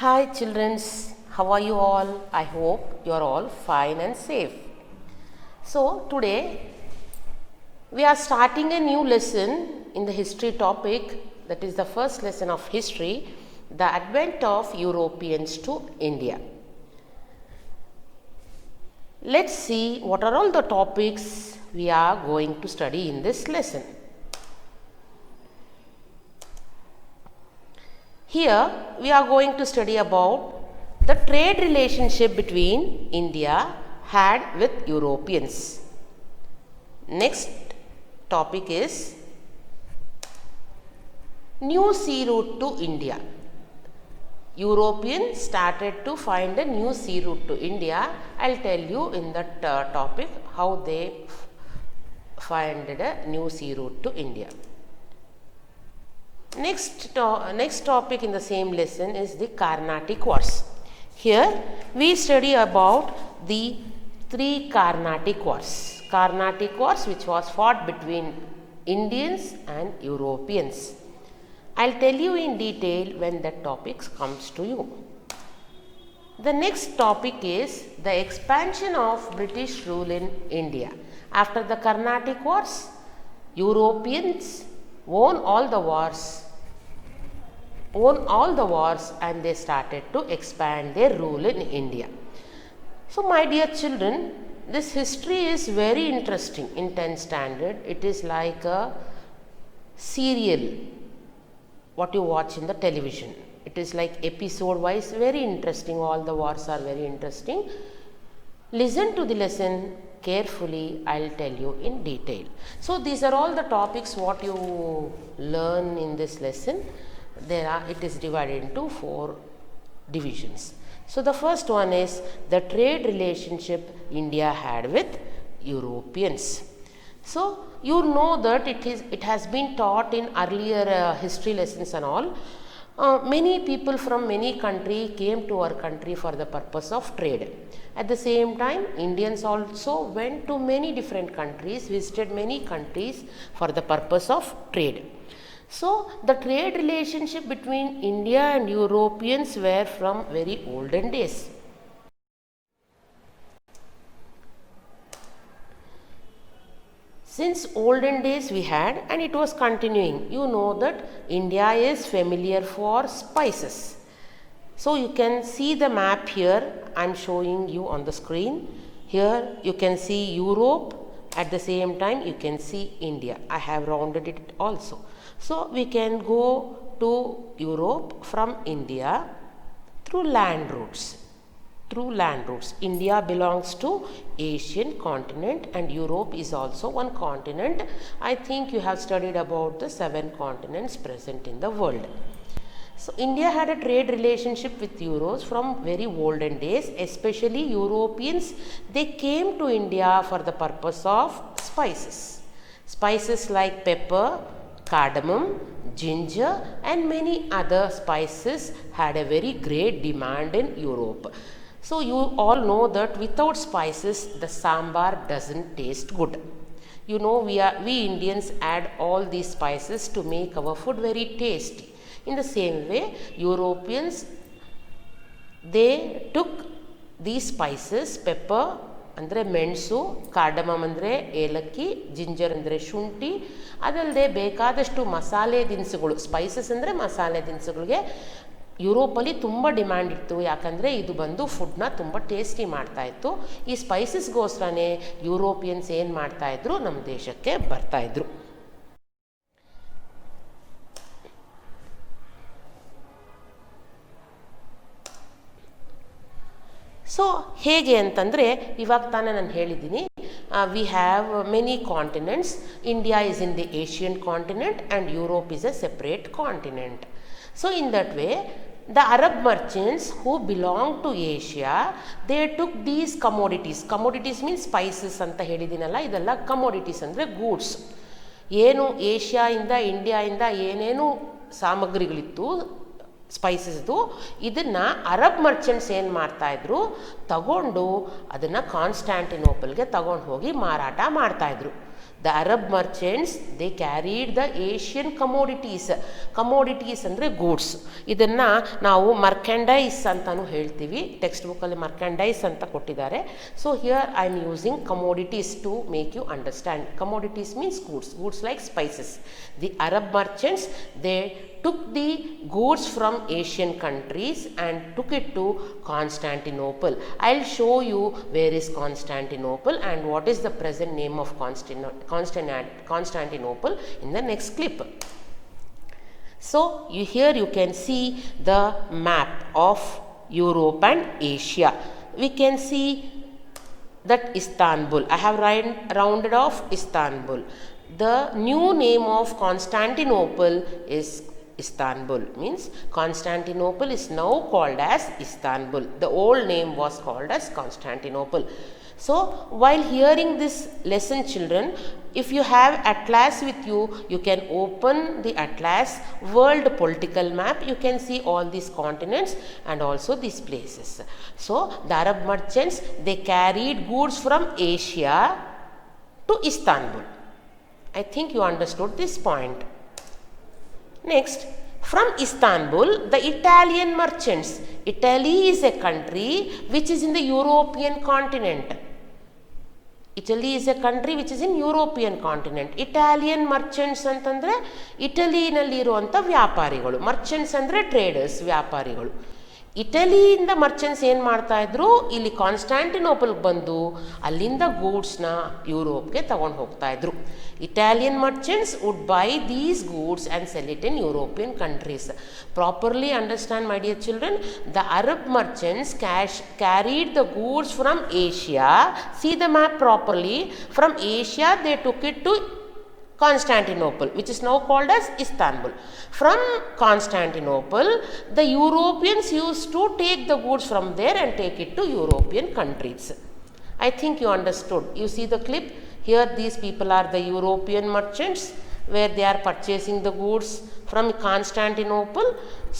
Hi children, how are you all? I hope you are all fine and safe. So today we are starting a new lesson in the history topic, that is the first lesson of history, the advent of Europeans to India. Let's see what are all the topics we are going to study in this lesson. Here we are going to study about the trade relationship between India had with Europeans. Next topic is new sea route to India. Europeans started to find a new sea route to India. I'll tell you in that topic how they found a new sea route to India. Next topic in the same lesson is the Carnatic Wars. Here we study about the three Carnatic Wars. Carnatic Wars which was fought between Indians and Europeans. I'll tell you in detail when that topic comes to you. The next topic is the expansion of British rule in India. After the Carnatic Wars, Europeans won all the wars and they started to expand their rule in India. So my dear children, this history is very interesting in 10th standard. It is like a serial what you watch in the television. It is like episode wise, very interesting. All the wars are very interesting. Listen to the lesson carefully. I'll tell you in detail. So these are all the topics what you learn in this lesson. It is divided into 4 divisions. So the first one is the trade relationship India had with Europeans. So you know that it has been taught in earlier history lessons and all. Many people from many countries came to our country for the purpose of trade. At the same time, Indians also went to many different countries, visited many countries for the purpose of trade. So the trade relationship between India and Europeans were from very olden days. Since olden days we had, and it was continuing. You know that India is familiar for spices. So you can see the map here. I am showing you on the screen. Here you can see Europe. At the same time you can see India. I have rounded it also. So we can go to Europe from India through land routes. India belongs to Asian continent and Europe is also one continent. I think you have studied about the 7 continents present in the world. So India had a trade relationship with Euros from very olden days, especially Europeans. They came to India for the purpose of spices. Spices like pepper, cardamom, ginger and many other spices had a very great demand in Europe. So you all know that without spices the sambar doesn't taste good. You know we Indians add all these spices to make our food very tasty. In the same way, Europeans, they took these spices, pepper ಅಂದರೆ ಮೆಣಸು, cardamom ಅಂದರೆ ಏಲಕ್ಕಿ, ginger ಅಂದರೆ ಶುಂಠಿ, ಅದಲ್ಲದೆ ಬೇಕಾದಷ್ಟು ಮಸಾಲೆ ದಿನಸುಗಳು, spices ಅಂದರೆ ಮಸಾಲೆ ದಿನಸುಗಳಿಗೆ ಯುರೋಪಲ್ಲಿ ತುಂಬ ಡಿಮ್ಯಾಂಡ್ ಇತ್ತು. ಯಾಕಂದರೆ ಇದು ಬಂದು ಫುಡ್ನ ತುಂಬ ಟೇಸ್ಟಿ ಮಾಡ್ತಾಯಿತ್ತು. ಈ ಸ್ಪೈಸಸ್ಗೋಸ್ಕರನೇ ಯುರೋಪಿಯನ್ಸ್ ಏನು ಮಾಡ್ತಾಯಿದ್ರು, ನಮ್ಮ ದೇಶಕ್ಕೆ ಬರ್ತಾಯಿದ್ರು. ಸೊ ಹೇಗೆ ಅಂತಂದರೆ ಇವಾಗ ತಾನೇ ನಾನು ಹೇಳಿದ್ದೀನಿ, we have many continents. India is in the Asian continent and Europe is A separate continent. So in that way the Arab merchants who belong to Asia, they took these commodities means spices ಅಂತ ಹೇಳಿದ್ದೀನಲ್ಲ, ಇದೆಲ್ಲ commodities ಅಂದರೆ goods. ಏನು ಏಷ್ಯಾಯಿಂದ ಇಂಡಿಯಾಯಿಂದ ಏನೇನು ಸಾಮಗ್ರಿಗಳಿತ್ತು, ಸ್ಪೈಸಸ್ದು. ಇದನ್ನು Arab merchants ಏನು ಮಾಡ್ತಾಯಿದ್ರು, ತಗೊಂಡು ಅದನ್ನು ಕಾನ್ಸ್ಟ್ಯಾಂಟಿನೋಪಲ್ಗೆ ತಗೊಂಡು ಹೋಗಿ ಮಾರಾಟ ಮಾಡ್ತಾಯಿದ್ರು. The Arab merchants, they carried the Asian commodities. Commodities ಅಂದರೆ ಗೂಡ್ಸ್. ಇದನ್ನು ನಾವು ಮರ್ಕೆಂಡೈಸ್ ಅಂತಲೂ ಹೇಳ್ತೀವಿ. ಟೆಕ್ಸ್ಟ್ ಬುಕ್ಕಲ್ಲಿ ಮರ್ಕೆಂಡೈಸ್ ಅಂತ ಕೊಟ್ಟಿದ್ದಾರೆ. So here I am using commodities to make you understand. Commodities means goods like spices. The Arab merchants, they took the goods from Asian countries and took it to Constantinople. I'll show you where is Constantinople and what is the present name of Constantinople in the next clip. So here you can see the map of Europe and Asia. We can see that Istanbul. I have rounded off Istanbul. The new name of Constantinople is Istanbul, means Constantinople is now called as Istanbul. The old name was called as Constantinople. So while hearing this lesson, children, if you have atlas with you, you can open the atlas world political map. You can see all these continents and also these places. So the Arab merchants, they carried goods from Asia to Istanbul. I think you understood this point. Next, from Istanbul, the Italian merchants. Italy is a country which is in the European continent. Italy is a country which is in European continent. Italian merchants ಅಂತಂದರೆ ಇಟಲಿನಲ್ಲಿರುವಂಥ ವ್ಯಾಪಾರಿಗಳು. Merchants ಅಂದರೆ traders, ವ್ಯಾಪಾರಿಗಳು. ಇಟಲಿಯಿಂದ merchants ಏನು ಮಾಡ್ತಾಯಿದ್ರು, ಇಲ್ಲಿ ಕಾನ್ಸ್ಟ್ಯಾಂಟಿನೋಪಲ್ಗೆ ಬಂದು ಅಲ್ಲಿಂದ ಗೂಡ್ಸ್ನ ಯುರೋಪ್ಗೆ ತಗೊಂಡು ಹೋಗ್ತಾಯಿದ್ರು. Italian merchants would buy these goods and sell it in European countries. Properly understand, my dear children, the Arab merchants carried the goods from Asia. See the map properly. From Asia they took it to Constantinople, which is now called as Istanbul. From Constantinople, the Europeans used to take the goods from there and take it to European countries. I think you understood. You see the clip? Here these people are the European merchants, where they are purchasing the goods from Constantinople.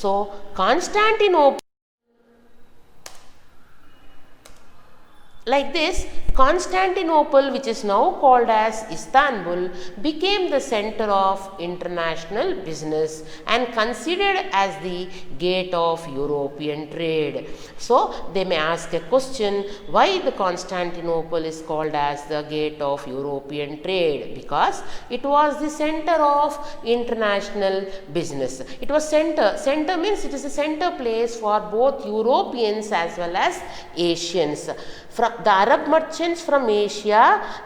So Constantinople, like this, Constantinople, which is now called as Istanbul, became the center of international business and considered as the gate of European trade. So they may ask a question, why the Constantinople is called as the gate of European trade? Because it was the center of international business. It was center means it is a center place for both Europeans as well as Asians. From the Arab merchants from Asia,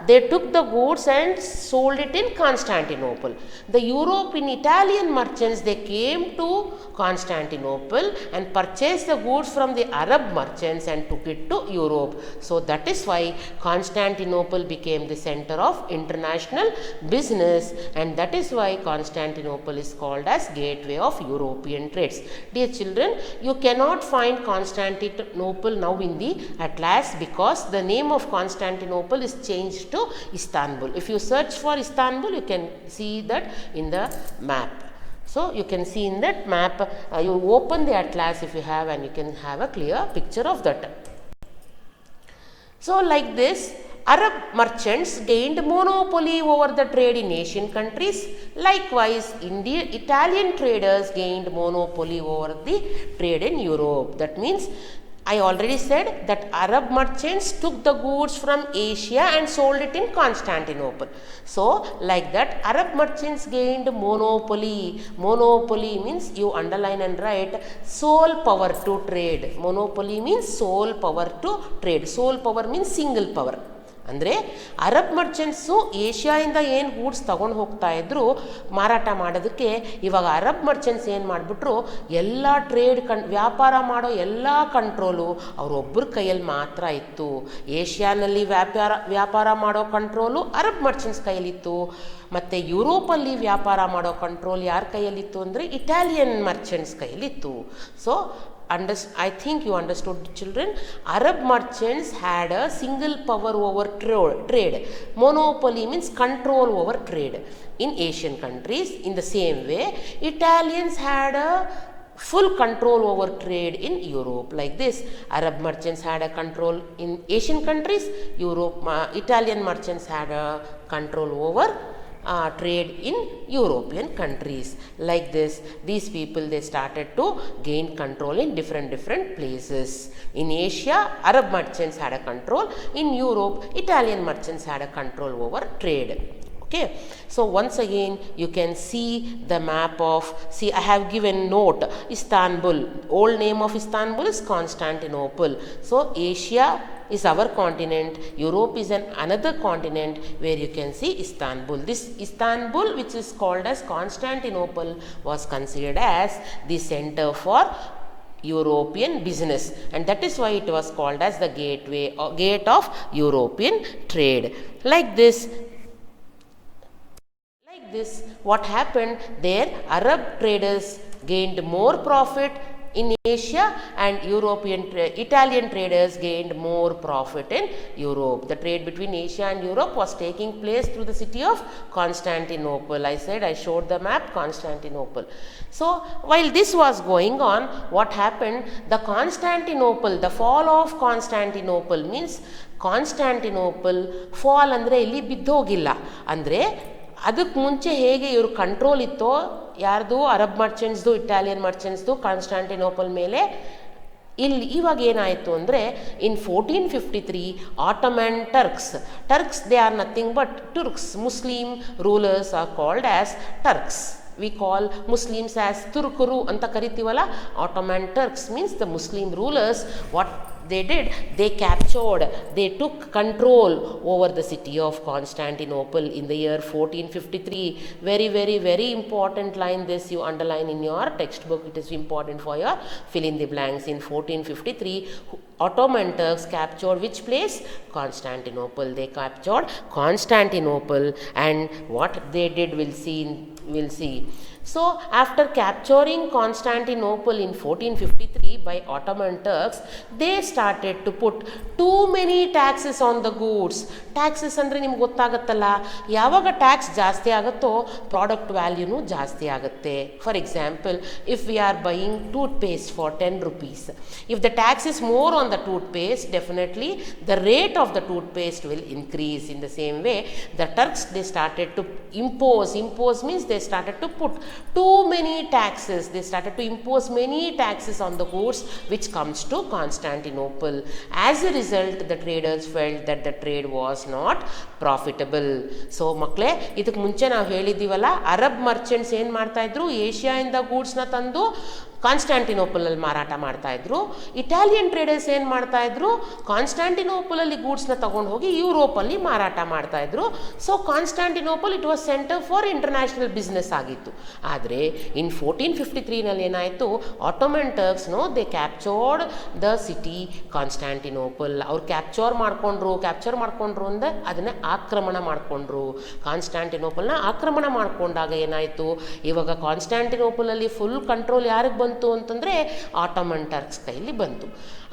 they took the goods and sold it in Constantinople. The European Italian merchants, they came to Constantinople and purchased the goods from the Arab merchants and took it to Europe. So that is why Constantinople became the center of international business, and that is why Constantinople is called as gateway of European trades. Dear children, you cannot find Constantinople now in the atlas because the name of Constantinople is changed to Istanbul. If you search for Istanbul, you can see that in the map. So you can see in that map, you open the atlas if you have, and you can have a clear picture of that. So like this, Arab merchants gained monopoly over the trade in Asian countries. Likewise, Italian traders gained monopoly over the trade in Europe. That means I already said that Arab merchants took the goods from Asia and sold it in Constantinople. So like that, Arab merchants gained monopoly. Monopoly means, you underline and write, sole power to trade. Monopoly means sole power to trade. Sole power means single power. ಅಂದರೆ Arab ಮರ್ಚೆಂಟ್ಸು ಏಷ್ಯಾಯಿಂದ ಏನು goods ತಗೊಂಡು ಹೋಗ್ತಾ ಇದ್ರು ಮಾರಾಟ ಮಾಡೋದಕ್ಕೆ, ಇವಾಗ Arab merchants ಏನು ಮಾಡಿಬಿಟ್ರು, ಎಲ್ಲ ಟ್ರೇಡ್ ವ್ಯಾಪಾರ ಮಾಡೋ ಎಲ್ಲ ಕಂಟ್ರೋಲು ಅವರೊಬ್ಬರ ಕೈಯಲ್ಲಿ ಮಾತ್ರ ಇತ್ತು. ಏಷ್ಯಾನಲ್ಲಿ ವ್ಯಾಪಾರ ಮಾಡೋ ಕಂಟ್ರೋಲು ಅರಬ್ ಮರ್ಚೆಂಟ್ಸ್ ಕೈಯಲ್ಲಿತ್ತು. ಮತ್ತು ಯುರೋಪಲ್ಲಿ ವ್ಯಾಪಾರ ಮಾಡೋ ಕಂಟ್ರೋಲ್ ಯಾರ ಕೈಯಲ್ಲಿತ್ತು ಅಂದರೆ ಇಟಾಲಿಯನ್ ಮರ್ಚೆಂಟ್ಸ್ ಕೈಯಲ್ಲಿತ್ತು. So I think you understood, children. Arab merchants had a single power over trade. Monopoly means control over trade in Asian countries. In the same way, Italians had a full control over trade in Europe. Like this, Arab merchants had a control in Asian countries, Italian merchants had a control over trade in European countries. Like this, these people, they started to gain control in different places. In Asia, Arab merchants had a control. In Europe, Italian merchants had a control over trade. Okay, so once again you can see the map of, see, I have given note Istanbul. Old name of Istanbul is Constantinople. So Asia is our continent, Europe is another continent where you can see Istanbul. This Istanbul, which is called as Constantinople, was considered as the center for European business, and that is why it was called as the gateway or gate of European trade. Like this, what happened there, Arab traders gained more profit in Asia, and Italian traders gained more profit in Europe. The trade between Asia and Europe was taking place through the city of Constantinople. I showed the map, Constantinople. So while this was going on, what happened, the fall of Constantinople means Constantinople fall andre illi biddogilla, andre ಅದಕ್ಕೆ ಮುಂಚೆ ಹೇಗೆ ಇವರು control ಇತ್ತೋ ಯಾರ್ದು, Arab ಮರ್ಚೆಂಟ್ಸ್ದು, Italian ಮರ್ಚೆಂಟ್ಸ್ದು Constantinople ಮೇಲೆ, ಇಲ್ಲಿ ಇವಾಗ ಏನಾಯಿತು ಅಂದರೆ ಇನ್ 1453 Ottoman Turks, they are nothing but Turks, Muslim rulers are called as Turks. We call Muslims as Turkuru ಅಂತ ಕರಿತೀವಲ್ಲ. Ottoman Turks means the Muslim rulers. What they did, they took control over the city of Constantinople in the year 1453. Very, very, very important line, this you underline in your textbook. It is important for your fill in the blanks. In 1453, Ottoman Turks captured which place? Constantinople. They captured Constantinople, and what they did we'll see. So after capturing Constantinople in 1453 by Ottoman Turks, they started to put too many taxes on the goods. Taxes ಅಂದರೆ ನಿಮ್ಗೆ ಗೊತ್ತಾಗುತ್ತಲ್ಲ, ಯಾವಾಗ tax ಜಾಸ್ತಿ ಆಗುತ್ತೋ product ವ್ಯಾಲ್ಯೂನು ಜಾಸ್ತಿ ಆಗುತ್ತೆ. For example, if we are buying toothpaste for 10 rupees, if the tax is more on the toothpaste, definitely the rate of the toothpaste will increase. In the same way, the Turks, they started to impose means they started to put too many taxes. They started to impose many taxes on the goods which comes to Constantinople. As a result, the traders felt that the trade was not profitable. So ಮಕ್ಕಳೇ, ಇದಕ್ಕೆ ಮುಂಚೆ ನಾವು ಹೇಳಿದ್ದೀವಲ್ಲ, Arab merchants ಏನು ಮಾಡ್ತಾ ಇದ್ರು, ಏಷ್ಯಾದಿಂದ ಗೂಡ್ಸ್ನ ತಂದು ಕಾನ್ಸ್ಟಾಂಟಿನೋಪಲಲ್ಲಿ ಮಾರಾಟ ಮಾಡ್ತಾ ಇದ್ರು. ಇಟಾಲಿಯನ್ ಟ್ರೇಡರ್ಸ್ ಏನು ಮಾಡ್ತಾ ಇದ್ರು, ಕಾನ್ಸ್ಟಾಂಟಿನೋಪಲಲ್ಲಿ ಗೂಡ್ಸ್ನ ತಗೊಂಡು ಹೋಗಿ ಯುರೋಪಲ್ಲಿ ಮಾರಾಟ ಮಾಡ್ತಾ ಇದ್ರು. So Constantinople it was centre for international business ಆಗಿತ್ತು. ಆದರೆ ಇನ್ 1453ನಲ್ಲಿ ಏನಾಯಿತು, Ottoman Turks they captured the city Constantinople. ಅವ್ರು ಕ್ಯಾಪ್ಚರ್ ಮಾಡ್ಕೊಂಡ್ರು ಅಂದರೆ ಅದನ್ನೇ ಆಕ್ರಮಣ ಮಾಡಿಕೊಂಡ್ರು. ಕಾನ್ಸ್ಟಾಂಟಿನೋಪಲ್ನ ಆಕ್ರಮಣ ಮಾಡಿಕೊಂಡಾಗ ಏನಾಯಿತು, ಇವಾಗ ಕಾನ್ಸ್ಟಾಂಟಿನೋಪಲಲ್ಲಿ ಫುಲ್ ಕಂಟ್ರೋಲ್ ಯಾರಿಗೆ ಬಂತು ಅಂತಂದರೆ ಆಟೋಮನ್ ಟರ್ಕ್ಸ್ ಕೈಲಿ ಬಂತು.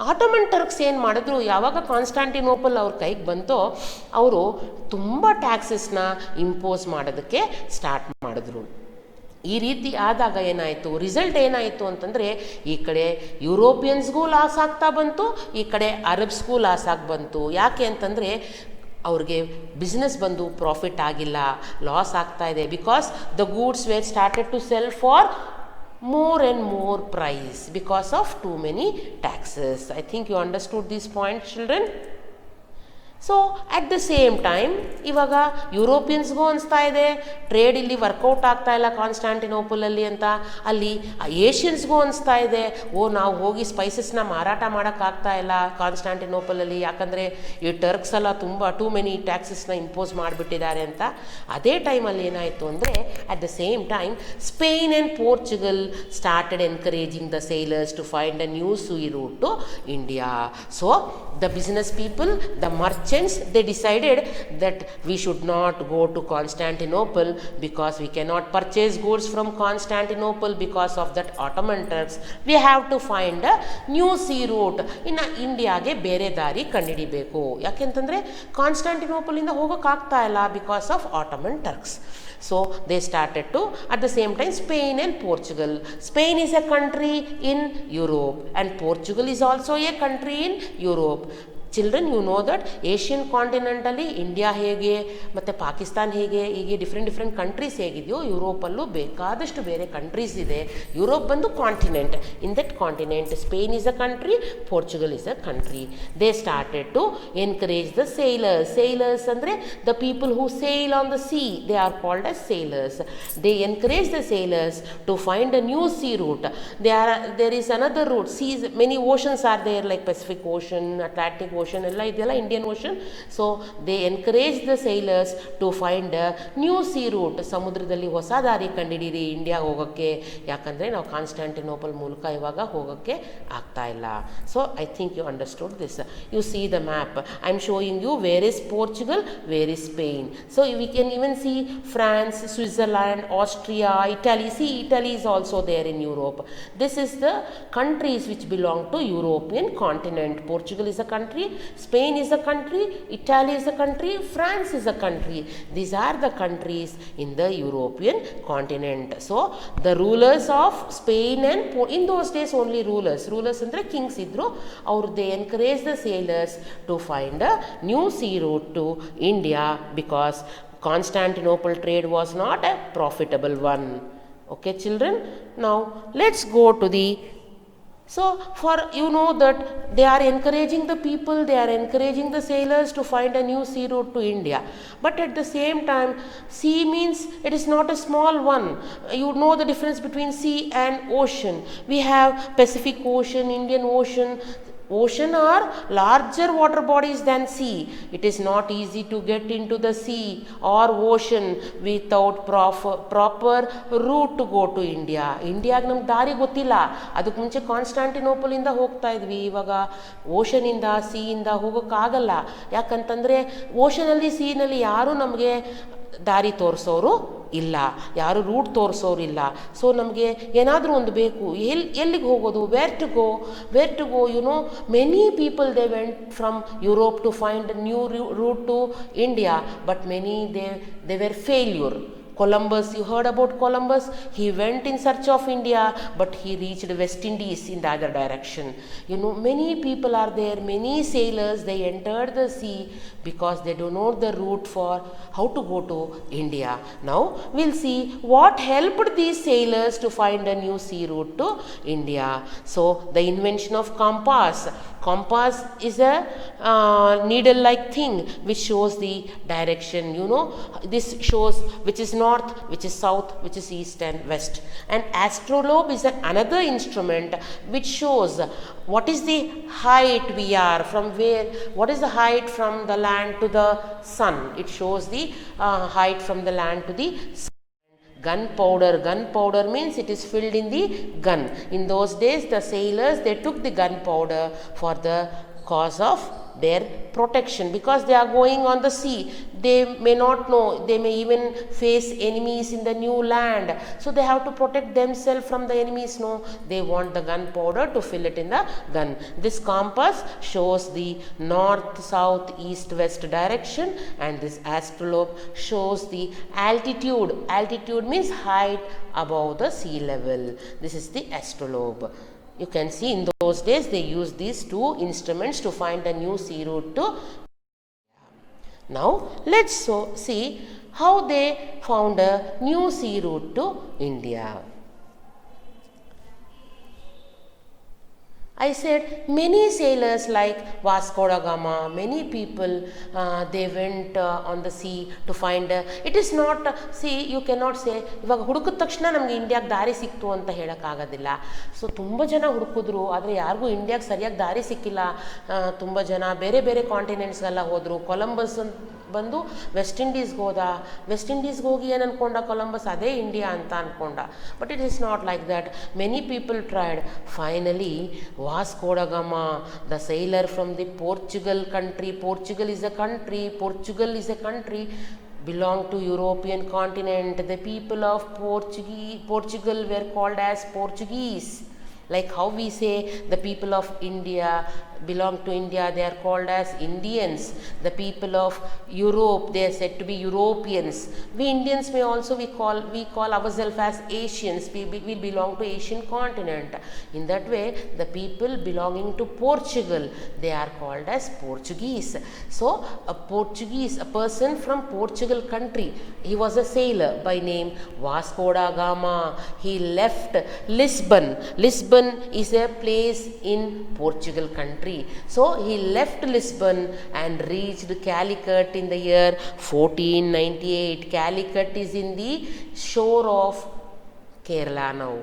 ಆಟೋಮನ್ ಟರ್ಕ್ಸ್ ಏನು ಮಾಡಿದ್ರು, ಯಾವಾಗ ಕಾನ್ಸ್ಟಾಂಟಿನೋಪಲ್ ಅವ್ರ ಕೈಗೆ ಬಂತೋ ಅವರು ತುಂಬ ಟ್ಯಾಕ್ಸಸ್ನ ಇಂಪೋಸ್ ಮಾಡೋದಕ್ಕೆ ಸ್ಟಾರ್ಟ್ ಮಾಡಿದ್ರು. ಈ ರೀತಿ ಆದಾಗ ಏನಾಯಿತು, ರಿಸಲ್ಟ್ ಏನಾಯಿತು ಅಂತಂದರೆ, ಈ ಕಡೆ ಯುರೋಪಿಯನ್ಸ್ಗೂ ಲಾಸ್ ಆಗ್ತಾ ಬಂತು, ಈ ಕಡೆ ಅರಬ್ಸ್ಗೂ ಲಾಸ್ ಆಗಿ ಬಂತು. ಯಾಕೆ ಅಂತಂದರೆ ಅವ್ರಿಗೆ ಬಿಸ್ನೆಸ್ ಬಂದು ಪ್ರಾಫಿಟ್ ಆಗಿಲ್ಲ, ಲಾಸ್ ಆಗ್ತಾ ಇದೆ. Because the goods were started to sell for more and more price because of too many taxes. I think you understood this point, children. So at the same time ಇವಾಗ ಯುರೋಪಿಯನ್ಸ್ಗೂ ಅನಿಸ್ತಾ ಇದೆ trade ಇಲ್ಲಿ workout ಆಗ್ತಾ ಇಲ್ಲ ಕಾನ್ಸ್ಟಾಂಟಿನೋಪಲಲ್ಲಿ ಅಂತ. ಅಲ್ಲಿ ಏಷ್ಯನ್ಸ್ಗೂ ಅನಿಸ್ತಾ ಇದೆ, ನಾವು ಹೋಗಿ ಸ್ಪೈಸಸ್ನ ಮಾರಾಟ ಮಾಡೋಕ್ಕಾಗ್ತಾ ಇಲ್ಲ ಕಾನ್ಸ್ಟಾಂಟಿನೋಪಲಲ್ಲಿ, ಯಾಕಂದರೆ ಈ ಟರ್ಕ್ಸ್ ಎಲ್ಲ ತುಂಬ ಟೂ ಮೆನಿ ಟ್ಯಾಕ್ಸಸ್ನ ಇಂಪೋಸ್ ಮಾಡಿಬಿಟ್ಟಿದ್ದಾರೆ ಅಂತ. ಅದೇ ಟೈಮಲ್ಲಿ ಏನಾಯಿತು ಅಂದರೆ, at the same time Spain and Portugal started encouraging the sailors to find a new sea route to India. So the business people, the merchants merchants, they decided that we should not go to Constantinople because we cannot purchase goods from Constantinople because of that Ottoman Turks. We have to find a new sea route. ಇನ್ನು ಇಂಡಿಯಾಗೆ ಬೇರೆ ದಾರಿ ಕಂಡುಹಿಡಿಬೇಕು. ಯಾಕೆಂತಂದರೆ ಕಾನ್ಸ್ಟಾಂಟಿನೋಪಲಿಂದ ಹೋಗೋಕ್ಕಾಗ್ತಾ ಇಲ್ಲ because of Ottoman Turks. So they started to, at the same time, Spain and Portugal. Spain is a country in Europe and Portugal is also a country in Europe. Children, you know that Asian ಕಾಂಟಿನೆಂಟಲ್ಲಿ India ಹೇಗೆ ಮತ್ತು ಪಾಕಿಸ್ತಾನ್ ಹೇಗೆ ಹೀಗೆ different countries ಹೇಗಿದೆಯೋ ಯುರೋಪಲ್ಲೂ ಬೇಕಾದಷ್ಟು ಬೇರೆ countries ಇದೆ. Europe ಬಂದು continent. In that continent Spain is a country, Portugal is a country. They started to encourage the sailors. Sailors ಅಂದರೆ the people who sail on the sea, they are called as sailors. They encourage the sailors to find a new sea route. There is another route. Seas, many oceans are there like Pacific Ocean, Atlantic Ocean, ಎಲ್ಲ ಇದೆಯಲ್ಲ, Indian ocean. So they encourage the sailors to find a new sea route. ಸಮುದ್ರದಲ್ಲಿ ಹೊಸ ದಾರಿ ಕಂಡುಹಿಡೀರಿ ಇಂಡಿಯಾಗೆ ಹೋಗೋಕ್ಕೆ, ಯಾಕಂದರೆ ನಾವು Constantinople ಮೂಲಕ ಇವಾಗ ಹೋಗೋಕ್ಕೆ ಆಗ್ತಾ ಇಲ್ಲ. So I think you understood this. You see the map. I am showing you where is Portugal, where is Spain. So we can even see France, Switzerland, Austria, Italy. See, Italy is also there in Europe. This is the countries which belong to European continent. Portugal is a country, Spain is a country, Italy is a country, France is a country. These are the countries in the European continent. So the rulers of Spain and in those days only rulers andre kings idru, ಅವರು they encourage the sailors to find a new sea route to India because Constantinople trade was not a profitable one. Okay children, now let's go to the, so for you know that they are encouraging the people, they are encouraging the sailors to find a new sea route to India. But at the same time, sea means it is not a small one. You know the difference between sea and ocean. We have Pacific Ocean, Indian Ocean. Ocean are larger water bodies than sea. It is not easy to get into the sea or ocean without proper route to go to India. ಇಂಡಿಯಾಗೆ ನಮ್ಗೆ ದಾರಿ ಗೊತ್ತಿಲ್ಲ. ಅದಕ್ಕೆ ಮುಂಚೆ ಕಾನ್ಸ್ಟಾಂಟಿನೋಪಲಿಂದ ಹೋಗ್ತಾ ಇದ್ವಿ, ಇವಾಗ ಓಷನಿಂದ ಸೀಯಿಂದ ಹೋಗೋಕ್ಕಾಗಲ್ಲ. ಯಾಕಂತಂದರೆ ಓಷನಲ್ಲಿ ಸೀನಲ್ಲಿ ಯಾರೂ ನಮಗೆ ದಾರಿ ತೋರಿಸೋರು ಇಲ್ಲ, ಯಾರು ರೂಟ್ ತೋರಿಸೋರಿಲ್ಲ. ಸೊ ನಮಗೆ ಏನಾದರೂ ಒಂದು ಬೇಕು. ಎಲ್ಲಿಗೆ ಹೋಗೋದು, where to go you know. Many people they went from Europe to find new route to India, but many they were failure. Columbus, you heard about Columbus? He went in search of India, but he reached West Indies in the other direction. You know, many people are there, many sailors, they entered the sea because they don't know the route for how to go to India. Now, we'll see what helped these sailors to find a new sea route to India. So, the invention of compass. Compass is a needle-like thing which shows the direction, you know. This shows which is north, which is south, which is east and west. And astrolabe is another instrument which shows what is the height we are, from where, what is the height from the land to the sun. It shows the height from the land to the sun. Gunpowder means it is filled in the gun. In those days the sailors, they took the gunpowder for the cause of their protection, because they are going on the sea. They may not know, they may even face enemies in the new land, so they have to protect themselves from the enemies. No, they want the gunpowder to fill it in the gun. This compass shows the north, south, east, west direction, and this astrolabe shows the altitude means height above the sea level. This is the astrolabe. You can see in those days they used these two instruments to find a new sea route to. Now let's see how they found a new sea route to India. I said many sailors like Vasco da Gama, many people they went on the sea to find it is not see, you cannot say ಇವಾಗ ಹುಡುಕಿದ ತಕ್ಷಣ ನಮಗೆ ಇಂಡಿಯಾಗೆ ದಾರಿ ಸಿಕ್ತು ಅಂತ ಹೇಳೋಕ್ಕಾಗೋದಿಲ್ಲ. So ತುಂಬ ಜನ ಹುಡುಕಿದ್ರು, ಆದರೆ ಯಾರಿಗೂ ಇಂಡಿಯಾಗೆ ಸರಿಯಾಗಿ ದಾರಿ ಸಿಕ್ಕಿಲ್ಲ. ತುಂಬ ಜನ ಬೇರೆ ಬೇರೆ ಕಾಂಟಿನೆಂಟ್ಸ್ಗೆಲ್ಲ ಹೋದರು. ಕೊಲಂಬಸ್ ಬಂದು ವೆಸ್ಟ್ ಇಂಡೀಸ್ಗೆ ಹೋದ. ವೆಸ್ಟ್ ಇಂಡೀಸ್ಗೆ ಹೋಗಿ ಏನು ಅಂದ್ಕೊಂಡ ಕೊಲಂಬಸ್, ಅದೇ ಇಂಡಿಯಾ ಅಂತ ಅಂದ್ಕೊಂಡ. But it is not like that. Many people tried. Finally Vasco da Gama, the sailor from the Portugal country. Portugal is a country belong to European continent. The people of Portugal were called as Portuguese. Like how we say the people of India belong to India, they are called as Indians. The people of Europe, they are said to be Europeans. We Indians may also we call ourselves as Asians. We belong to Asian continent. In that way, the people belonging to Portugal, they are called as Portuguese. So a person from Portugal country, he was a sailor by name Vasco da Gama. He left Lisbon. Lisbon is a place in Portugal country. So he left Lisbon and reached Calicut in the year 1498. Calicut is in the shore of Kerala now.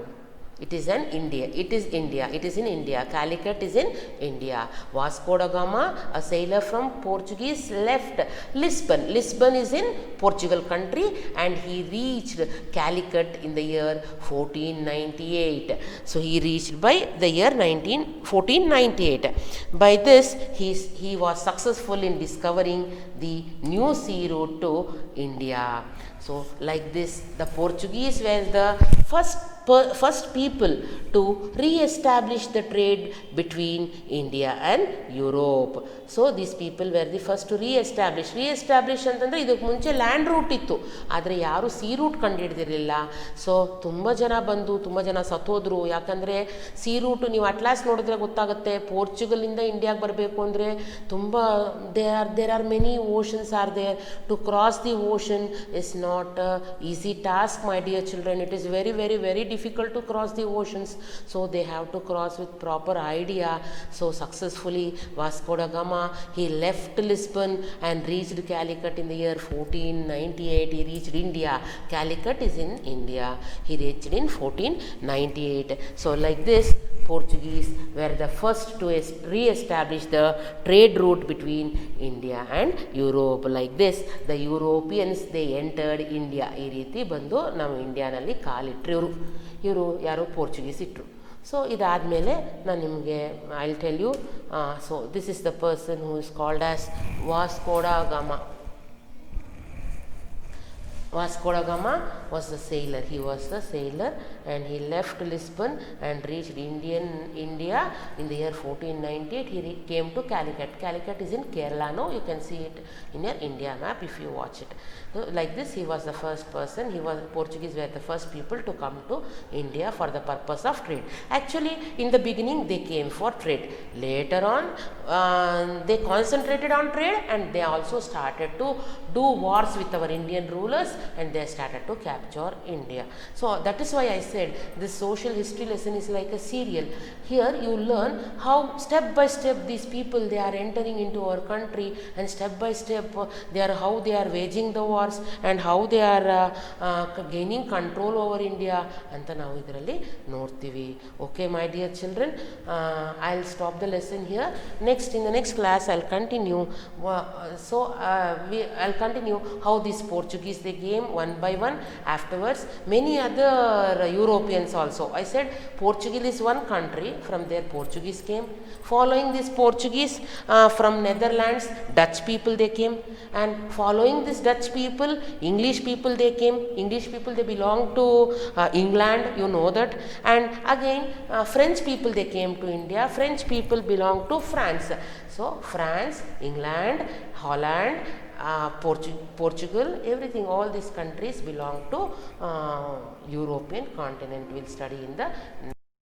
It is in India. It is in India. Calicut is in India. Vasco da Gama, a sailor from Portuguese, left Lisbon. Lisbon is in Portugal country, and he reached Calicut in the year 1498. So he reached by the year 1498. By this, he was successful in discovering the new sea route to India. So like this, the Portuguese were the first people to re-establish the trade between India and Europe. So these people were the first to re-establish ಅಂತಂದರೆ ಇದಕ್ಕೆ ಮುಂಚೆ land root ಇತ್ತು, ಆದರೆ ಯಾರು sea root ಕಂಡುಹಿಡಿದಿರಲಿಲ್ಲ. So ತುಂಬ ಜನ ಸತ್ತೋದ್ರು. ಯಾಕಂದರೆ sea route ನೀವು ಅಟ್ಲಾಸ್ ನೋಡಿದ್ರೆ ಗೊತ್ತಾಗುತ್ತೆ. ಪೋರ್ಚುಗಲಿಂದ ಇಂಡಿಯಾಗೆ ಬರಬೇಕು ಅಂದರೆ ತುಂಬ there are many oceans are there. To cross the ocean is not easy task, my dear children. It is very, very, very difficult to cross the oceans. So they have to cross with proper idea. So successfully Vasco da Gama, he left Lisbon and reached Calicut in the year 1498. He reached India. Calicut is in India. He reached in 1498. So like this, Portuguese were the first to re-establish the trade route between India and Europe. Like this, the Europeans, they entered India. ಈ ರೀತಿ ಬಂದು ನಮ್ಮ ಇಂಡಿಯಾನಲ್ಲಿ ಕಾಲಿಟ್ಟರು ಇವರು ಯಾರು Portuguese ಇಟ್ಟರು. So ಇದಾದಮೇಲೆ ನಾನು ನಿಮಗೆ I will tell you. So this is the person who is called as Vasco da Gama. Vasco da Gama was the sailor. He was the sailor, and he left Lisbon and reached India in the year 1498. He came to Calicut. Calicut is in Kerala now. You can see it in your India map if you watch it. So like this, he was the first person. Portuguese were the first people to come to India for the purpose of trade. Actually, in the beginning, they came for trade. Later on, they concentrated on trade, and they also started to do wars with our Indian rulers, and they started to capture India. So that is why I said this social history lesson is like a serial. Here you learn how step by step these people, they are entering into our country, and step by step how they are waging the wars, and how they are gaining control over India anta ನಾವು ಇದರಲ್ಲಿ ನೋಡ್ತೀವಿ. Okay, my dear children, I'll stop the lesson here. In the next class I'll continue. I'll continue how these Portuguese they came one by one. Afterwards, many other Europeans also. I said Portugal is one country. From there Portuguese came. Following this Portuguese, from Netherlands, Dutch people they came, and following this Dutch people, English people they came. English people, they belong to England, you know that. And again French people they came to India. French people belong to France. So France, England, Holland, Portugal, everything, all these countries belong to European continent. We'll study in the